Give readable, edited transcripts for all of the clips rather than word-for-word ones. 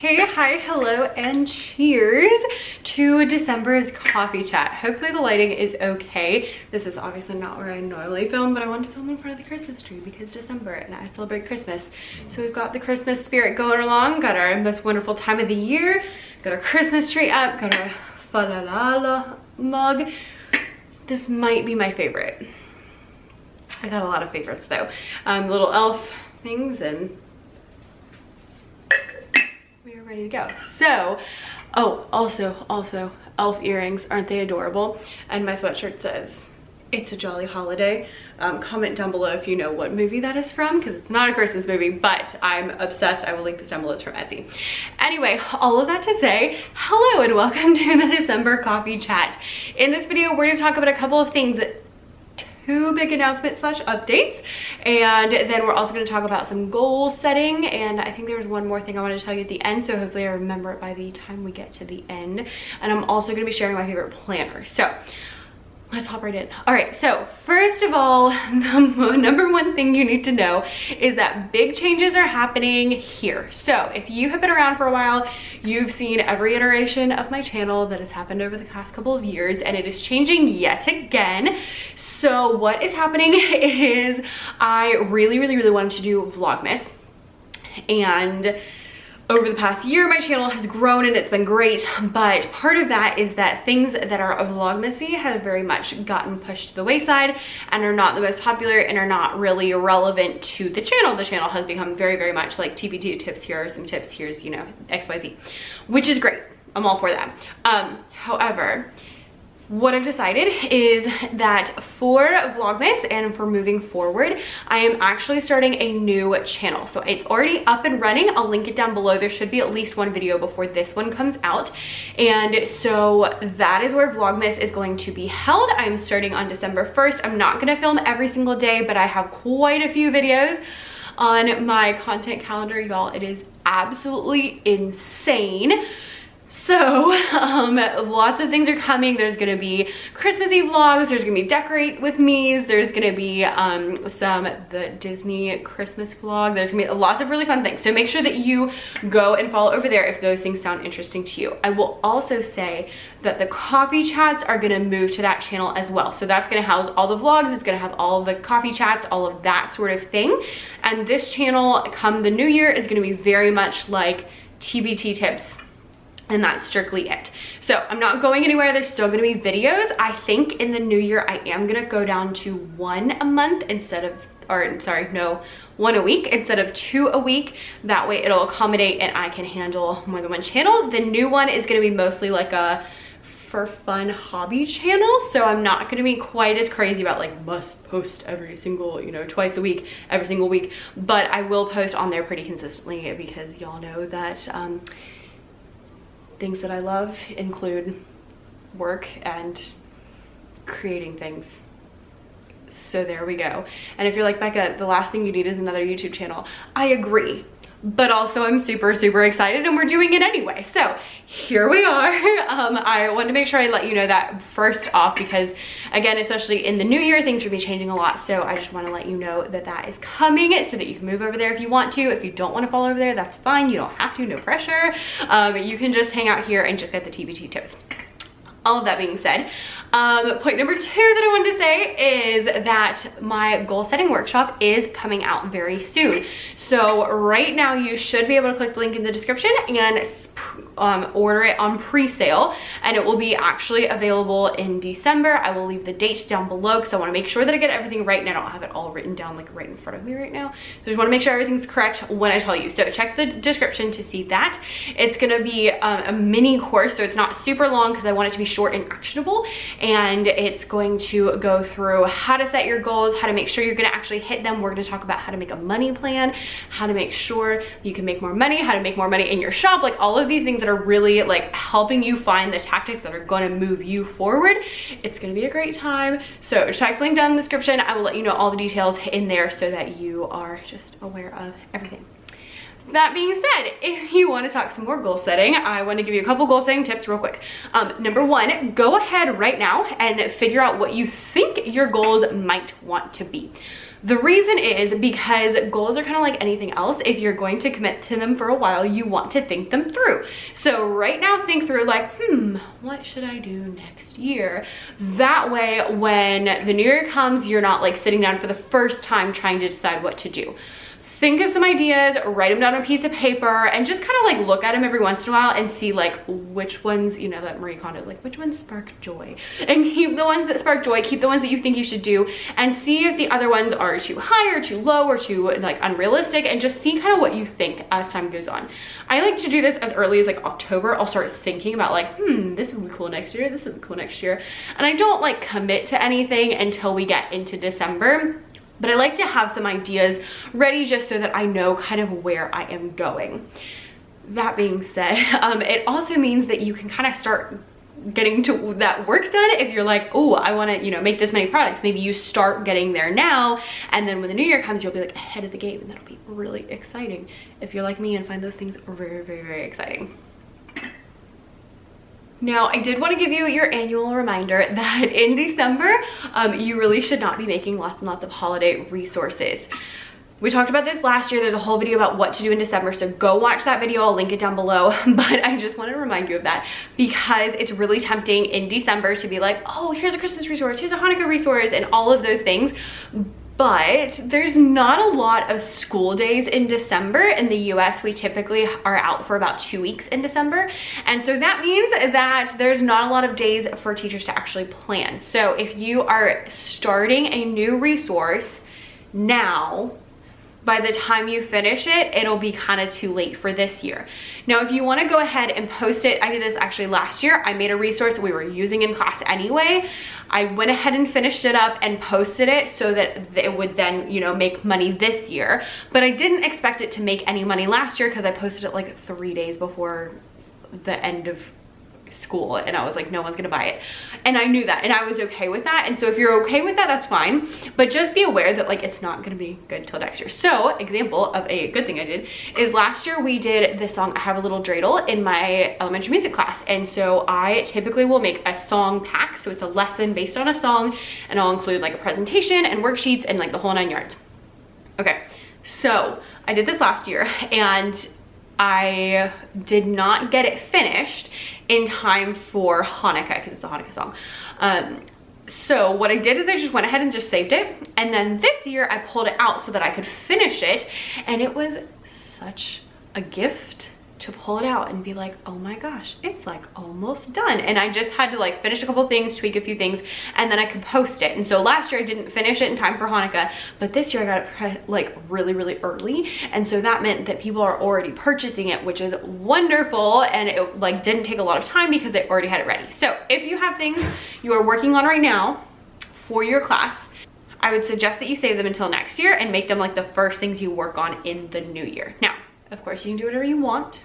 Hey, hi, hello, and cheers to December's coffee chat. Hopefully the lighting is okay. This is obviously not where I normally film, but I wanted to film in front of the Christmas tree because December and I celebrate Christmas. So we've got the Christmas spirit going along, got our most wonderful time of the year, got our Christmas tree up, got our fa la la la mug. This might be my favorite. I got a lot of favorites though. Little elf things, and we are ready to go. So, oh, also elf earrings, aren't they adorable? And my sweatshirt says it's a jolly holiday. Comment down below if you know what movie that is from, because it's not a Christmas movie, but I'm obsessed. I will link this down below. It's from Etsy. Anyway, all of that to say, hello and welcome to the December coffee chat. In this video, we're going to talk about a couple of things, two big announcements slash updates, and then we're also going to talk about some goal setting, and I think there was one more thing I wanted to tell you at the end, so hopefully I remember it by the time we get to the end. And I'm also going to be sharing my favorite planner. So let's hop right in. All right, so first of all, the number one thing you need to know is that big changes are happening here. So if you have been around for a while, you've seen every iteration of my channel that has happened over the past couple of years, and it is changing yet again. So what is happening is I really wanted to do Vlogmas, and over the past year, my channel has grown and it's been great, but part of that is that things that are Vlogmasy have very much gotten pushed to the wayside and are not the most popular and are not really relevant to the channel. The channel has become very much like TBT tips. Here are some tips, here's, you know, XYZ, which is great. I'm all for that. However, what I've decided is that for Vlogmas and for moving forward, I am actually starting a new channel. So it's already up and running. I'll link it down below. There should be at least one video before this one comes out. And so that is where Vlogmas is going to be held. I'm starting on December 1st. I'm not gonna film every single day, but I have quite a few videos on my content calendar, y'all. It is absolutely insane. So lots of things are coming. There's gonna be Christmassy vlogs, there's gonna be decorate with me's, there's gonna be the Disney Christmas vlog, there's gonna be lots of really fun things. So make sure that you go and follow over there if those things sound interesting to you. I will also say that the coffee chats are gonna move to that channel as well. So that's gonna house all the vlogs, it's gonna have all of the coffee chats, all of that sort of thing. And this channel come the new year is gonna be very much like TBT tips, and that's strictly it. So I'm not going anywhere. There's still gonna be videos. I think in the new year, I am gonna go down to one a month instead of, or sorry, no, one a week instead of two a week. That way it'll accommodate and I can handle more than one channel. The new one is gonna be mostly like a for fun hobby channel. So I'm not gonna be quite as crazy about like must post every single, you know, twice a week, every single week. But I will post on there pretty consistently because y'all know that things that I love include work and creating things. So there we go. And if you're like, Becca, the last thing you need is another YouTube channel, I agree. But also I'm super excited and we're doing it anyway. So here we are. I wanted to make sure I let you know that first off, because again, especially in the new year, things are gonna be changing a lot. So I just wanna let you know that that is coming so that you can move over there if you want to. If you don't wanna follow over there, that's fine. You don't have to, no pressure. You can just hang out here and just get the TBT tips. All of that being said, point number two that I wanted to say is that my goal setting workshop is coming out very soon. So right now you should be able to click the link in the description and order it on pre-sale, and it will be actually available in December. I will leave the date down below because I want to make sure that I get everything right, and I don't have it all written down like right in front of me right now. So I just want to make sure everything's correct when I tell you. So check the description to see that. It's going to be a mini course, so it's not super long because I want it to be short and actionable, and it's going to go through how to set your goals, how to make sure you're going to actually hit them. We're going to talk about how to make a money plan, how to make sure you can make more money, how to make more money in your shop, like all of these things that are really like helping you find the tactics that are going to move you forward. It's going to be a great time. So check the link down in the description. I will let you know all the details in there so that you are just aware of everything. That being said, if you want to talk some more goal setting, I want to give you a couple goal setting tips real quick. Number one, go ahead right now and figure out what you think your goals might want to be. The reason is because goals are kind of like anything else. If you're going to commit to them for a while, you want to think them through. So right now, think through like, what should I do next year? That way, when the new year comes, you're not like sitting down for the first time trying to decide what to do. Think of some ideas, write them down on a piece of paper, and just kind of like look at them every once in a while and see like which ones, you know, that Marie Kondo, like which ones spark joy, and keep the ones that spark joy, keep the ones that you think you should do, and see if the other ones are too high or too low or too like unrealistic, and just see kind of what you think as time goes on. I like to do this as early as like October. I'll start thinking about like, this would be cool next year, this would be cool next year, and I don't like commit to anything until we get into December. But I like to have some ideas ready just so that I know kind of where I am going. That being said, it also means that you can kind of start getting to that work done. If you're like, oh, I want to, you know, make this many products, maybe you start getting there now, and then when the new year comes, you'll be like ahead of the game, and that'll be really exciting. If you're like me and find those things very, very, very exciting. Now, I did want to give you your annual reminder that in December, you really should not be making lots and lots of holiday resources. We talked about this last year. There's a whole video about what to do in December, so go watch that video. I'll link it down below. But I just want to remind you of that because it's really tempting in December to be like, oh, here's a Christmas resource, here's a Hanukkah resource, and all of those things. But there's not a lot of school days in December. In the US, we typically are out for about 2 weeks in December. And so that means that there's not a lot of days for teachers to actually plan. So if you are starting a new resource now, by the time you finish it, it'll be kind of too late for this year. Now, if you want to go ahead and post it, I did this actually last year. I made a resource we were using in class anyway. I went ahead and finished it up and posted it so that it would then, you know, make money this year. But I didn't expect it to make any money last year because I posted it like 3 days before the end of school, and I was like, no one's gonna buy it, and I knew that, and I was okay with that. And so if you're okay with that, that's fine, but just be aware that like it's not gonna be good till next year. So example of a good thing I did is last year we did this song, I Have a Little Dreidel, in my elementary music class. And so I typically will make a song pack, so it's a lesson based on a song, and I'll include like a presentation and worksheets and like the whole 9 yards. Okay, so I did this last year and I did not get it finished in time for Hanukkah because it's a Hanukkah song. So what I did is I just went ahead and just saved it. And then this year I pulled it out so that I could finish it. And it was such a gift to pull it out and be like, oh my gosh, it's like almost done. And I just had to like finish a couple things, tweak a few things, and then I could post it. And so last year I didn't finish it in time for Hanukkah, but this year I got it like really, really early. And so that meant that people are already purchasing it, which is wonderful. And it like didn't take a lot of time because they already had it ready. So if you have things you are working on right now for your class, I would suggest that you save them until next year and make them like the first things you work on in the new year. Now, of course, you can do whatever you want,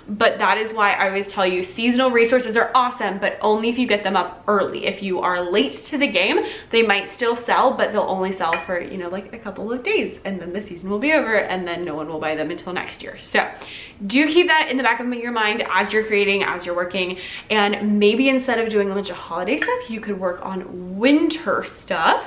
but that is why I always tell you seasonal resources are awesome, but only if you get them up early. If you are late to the game, they might still sell, but they'll only sell for, you know, like a couple of days, and then the season will be over, and then no one will buy them until next year. So do keep that in the back of your mind as you're creating, as you're working, and maybe instead of doing a bunch of holiday stuff, you could work on winter stuff,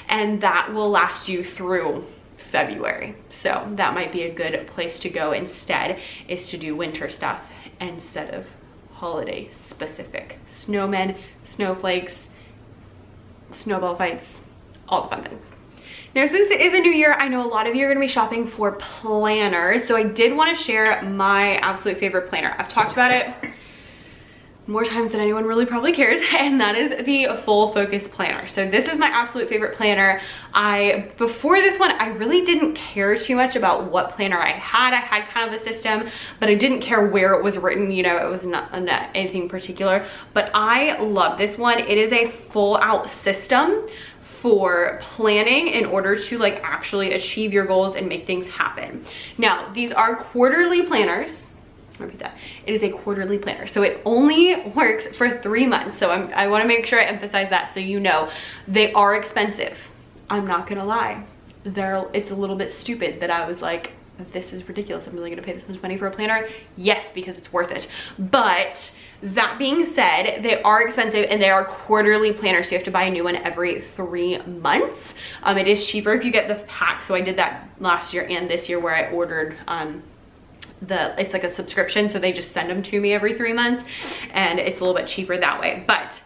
and that will last you through February. So that might be a good place to go instead, is to do winter stuff instead of holiday specific. Snowmen, snowflakes, snowball fights, all the fun things. Now, since it is a new year, I know a lot of you are going to be shopping for planners, so I did want to share my absolute favorite planner. I've talked about it more times than anyone really probably cares, and that is the Full Focus Planner. So this is my absolute favorite planner. Before this one, I really didn't care too much about what planner I had. I had kind of a system, but I didn't care where it was written, you know, it was not anything particular, but I love this one. It is a full out system for planning in order to like actually achieve your goals and make things happen. Now, these are quarterly planners. Repeat that. It is a quarterly planner, so it only works for 3 months. So I want to make sure I emphasize that, so you know they are expensive. I'm not gonna lie, it's a little bit stupid that I was like, this is ridiculous. I'm really gonna pay this much money for a planner. Yes, because it's worth it. But that being said, they are expensive and they are quarterly planners. So you have to buy a new one every 3 months. It is cheaper if you get the pack. So I did that last year and this year where I ordered, it's like a subscription. So they just send them to me every 3 months and it's a little bit cheaper that way, but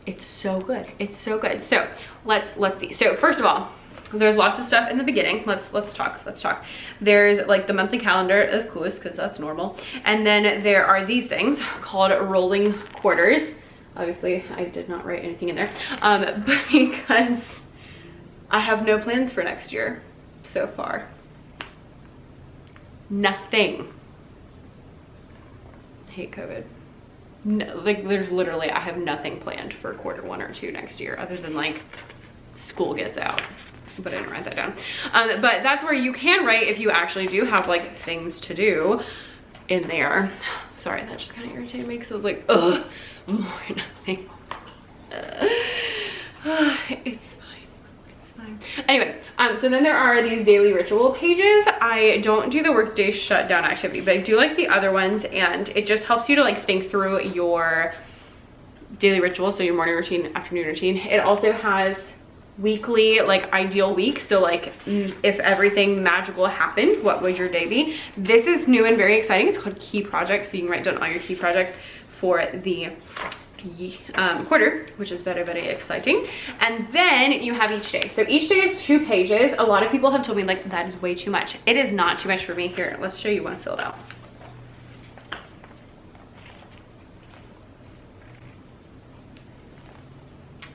it's so good. It's so good. So let's see. So first of all, there's lots of stuff in the beginning. Let's talk. There's like the monthly calendar, of course, because that's normal. And then there are these things called rolling quarters. Obviously, I did not write anything in there, but because I have no plans for next year so far. Nothing. I hate COVID. No, like there's literally, I have nothing planned for quarter 1 or 2 next year other than like school gets out. But I didn't write that down. But that's where you can write if you actually do have like things to do in there. Sorry, that just kind of irritated me because I was like, ugh, more nothing. It's fine. Anyway, so then there are these daily ritual pages. I don't do the workday shutdown activity, but I do like the other ones, and it just helps you to like think through your daily rituals. So your morning routine, afternoon routine. It also has weekly like ideal week. So like if everything magical happened, what would your day be? This is new and very exciting. It's called key projects. So you can write down all your key projects for the quarter, which is very, very exciting. And then you have each day. So each day is 2 pages. A lot of people have told me like that is way too much. It is not too much for me. Here, let's show you one filled out.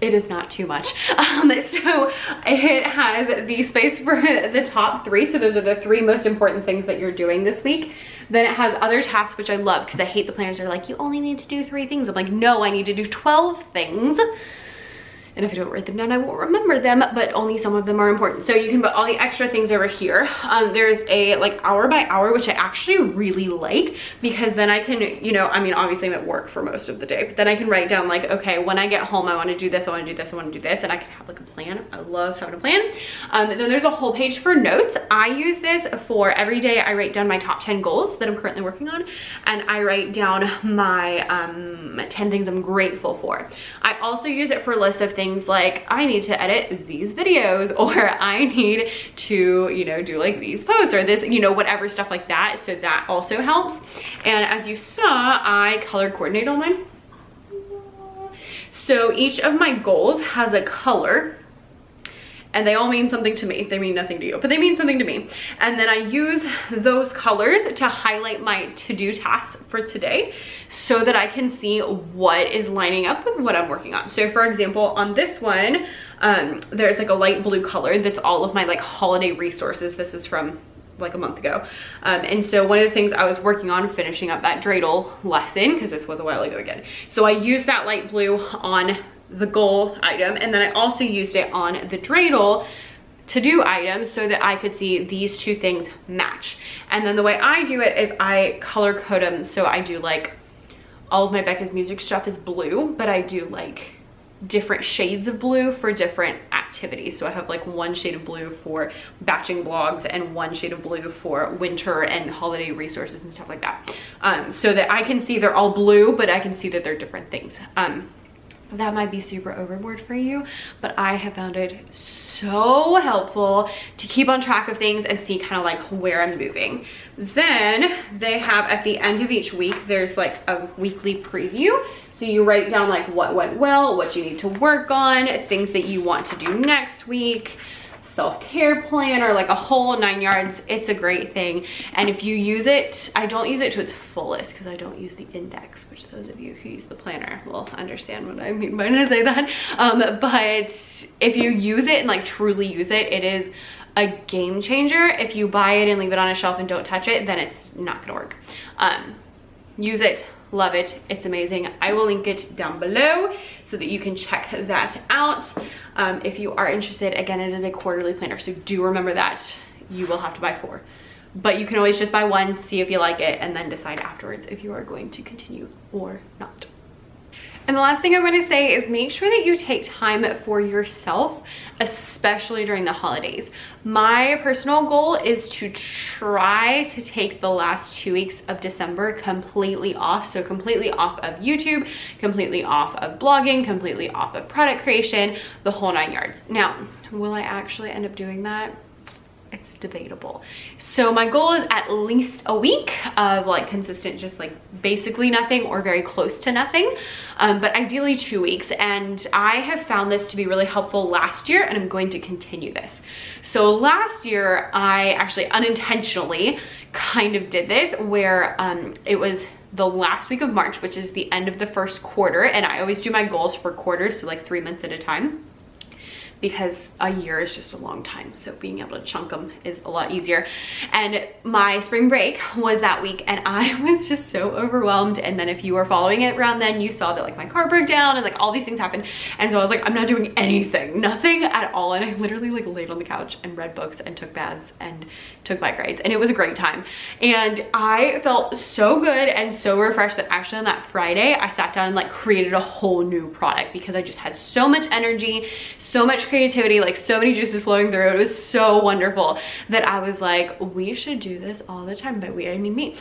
It is not too much. So it has the space for the top 3. So those are the 3 most important things that you're doing this week. Then it has other tasks, which I love because I hate the planners that are like, you only need to do 3 things. I'm like, no, I need to do 12 things. And if I don't write them down, I won't remember them, but only some of them are important. So you can put all the extra things over here. There's a like hour by hour, which I actually really like because then I can, you know, I mean, obviously I'm at work for most of the day, but then I can write down like, okay, when I get home, I want to do this, I want to do this, I want to do this, and I can have like a plan. I love having a plan. Then there's a whole page for notes. I use this for every day. I write down my top 10 goals that I'm currently working on, and I write down my 10 things I'm grateful for. I also use it for a list of things like I need to edit these videos, or I need to, you know, do like these posts or this, you know, whatever stuff like that. So that also helps. And as you saw, I color coordinate all mine. So each of my goals has a color, and they all mean something to me. They mean nothing to you, but they mean something to me. And then I use those colors to highlight my to-do tasks for today so that I can see what is lining up with what I'm working on. So for example, on this one, there's like a light blue color that's all of my like holiday resources. This is from like a month ago. And so one of the things I was working on, finishing up that dreidel lesson, because this was a while ago again. So I used that light blue on the goal item, and then I also used it on the dreidel to-do item so that I could see these 2 things match. And then the way I do it is I color code them. So I do like all of my Becca's music stuff is blue, but I do like different shades of blue for different activities. So I have like 1 shade of blue for batching blogs and 1 shade of blue for winter and holiday resources and stuff like that. So that I can see they're all blue, but I can see that they're different things. That might be super overboard for you, but I have found it so helpful to keep on track of things and see kind of like where I'm moving. Then they have at the end of each week, there's like a weekly preview. So you write down like what went well, what you need to work on, things that you want to do next week, self-care plan, or like a whole 9 yards. It's a great thing. And if you use it, I don't use it to its fullest because I don't use the index, which those of you who use the planner will understand what I mean when I say that. But if you use it and like truly use it, it is a game changer. If you buy it and leave it on a shelf and don't touch it, then it's not gonna work. Use it, love it, it's amazing. I will link it down below so that you can check that out. If you are interested, again, it is a quarterly planner, so do remember that you will have to buy 4, but you can always just buy 1, see if you like it, and then decide afterwards if you are going to continue or not. And the last thing I want to say is make sure that you take time for yourself, especially during the holidays. My personal goal is to try to take the last 2 weeks of December completely off. So completely off of YouTube, completely off of blogging, completely off of product creation, the whole 9 yards. Now, will I actually end up doing that? It's debatable. So my goal is at least a week of like consistent, just like basically nothing or very close to nothing, but ideally 2 weeks. And I have found this to be really helpful last year, and I'm going to continue this. So last year I actually unintentionally kind of did this where it was the last week of March, which is the end of the first quarter, and I always do my goals for quarters, so like 3 months at a time, because a year is just a long time. So being able to chunk them is a lot easier. And my spring break was that week, and I was just so overwhelmed. And then if you were following it around then, you saw that like my car broke down and like all these things happened. And so I was like, I'm not doing anything, nothing at all. And I literally like laid on the couch and read books and took baths and took bike rides, and it was a great time. And I felt so good and so refreshed that actually on that Friday, I sat down and like created a whole new product because I just had so much energy, so much creativity, like so many juices flowing through. It was so wonderful that I was like, we should do this all the time. By we, I mean me.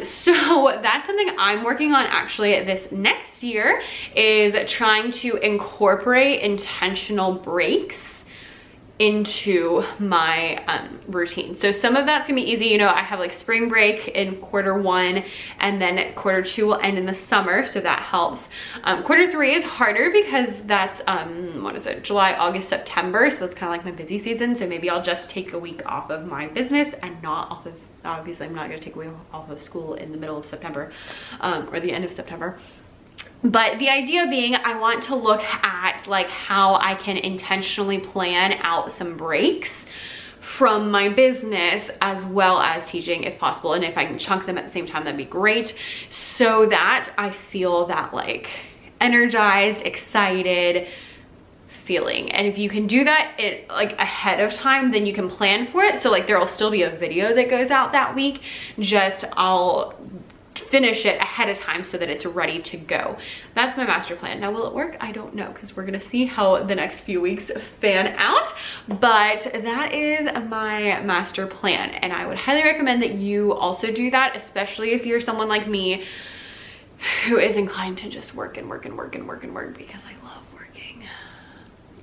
So that's something I'm working on actually this next year, is trying to incorporate intentional breaks into my routine. So some of that's gonna be easy. You know, I have like spring break in quarter 1, and then quarter 2 will end in the summer, so that helps. Quarter 3 is harder because that's what is it, July, August, September, so that's kind of like my busy season. So maybe I'll just take a week off of my business and not off of, obviously I'm not gonna take a week off of school in the middle of September, or the end of September. But the idea being, I want to look at like how I can intentionally plan out some breaks from my business as well as teaching if possible. And if I can chunk them at the same time, that'd be great, so that I feel that like energized, excited feeling. And if you can do that like ahead of time, then you can plan for it. So like there will still be a video that goes out that week, just I'll finish it ahead of time so that it's ready to go. That's my master plan. Now, will it work? I don't know, because we're gonna see how the next few weeks fan out, but that is my master plan, and I would highly recommend that you also do that, especially if you're someone like me who is inclined to just work and work and work and work and work, because I love working.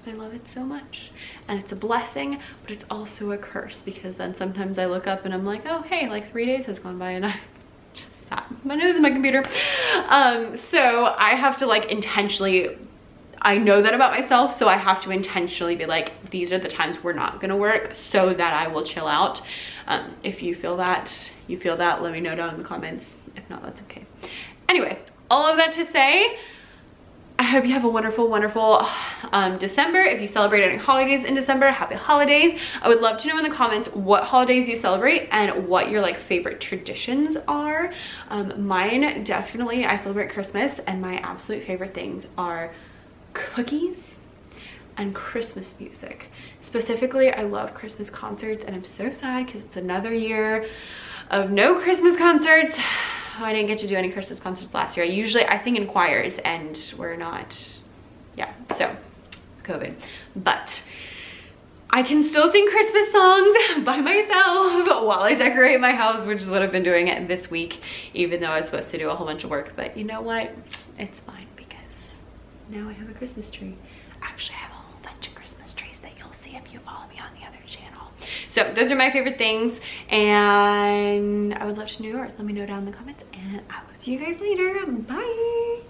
I love it so much, and it's a blessing, but it's also a curse, because then sometimes I look up and I'm like, oh hey, like 3 days has gone by and I my nose in my computer. So I have to like intentionally, I know that about myself, so I have to intentionally be like, these are the times we're not gonna work, so that I will chill out. If you feel that, let me know down in the comments. If not, that's okay. Anyway, all of that to say, I hope you have a wonderful, wonderful December. If you celebrate any holidays in December, happy holidays. I would love to know in the comments what holidays you celebrate and what your like favorite traditions are. Mine, definitely, I celebrate Christmas, and my absolute favorite things are cookies and Christmas music. Specifically, I love Christmas concerts, and I'm so sad because it's another year of no Christmas concerts. I didn't get to do any Christmas concerts last year. I sing in choirs, and we're not, yeah, so COVID. But I can still sing Christmas songs by myself while I decorate my house, which is what I've been doing this week, even though I was supposed to do a whole bunch of work. But you know what? It's fine, because now I have a Christmas tree. Actually, I have a whole bunch of Christmas trees that you'll see if you follow me on the other channel. So those are my favorite things, and I would love to know yours. Let me know down in the comments, and I will see you guys later. Bye.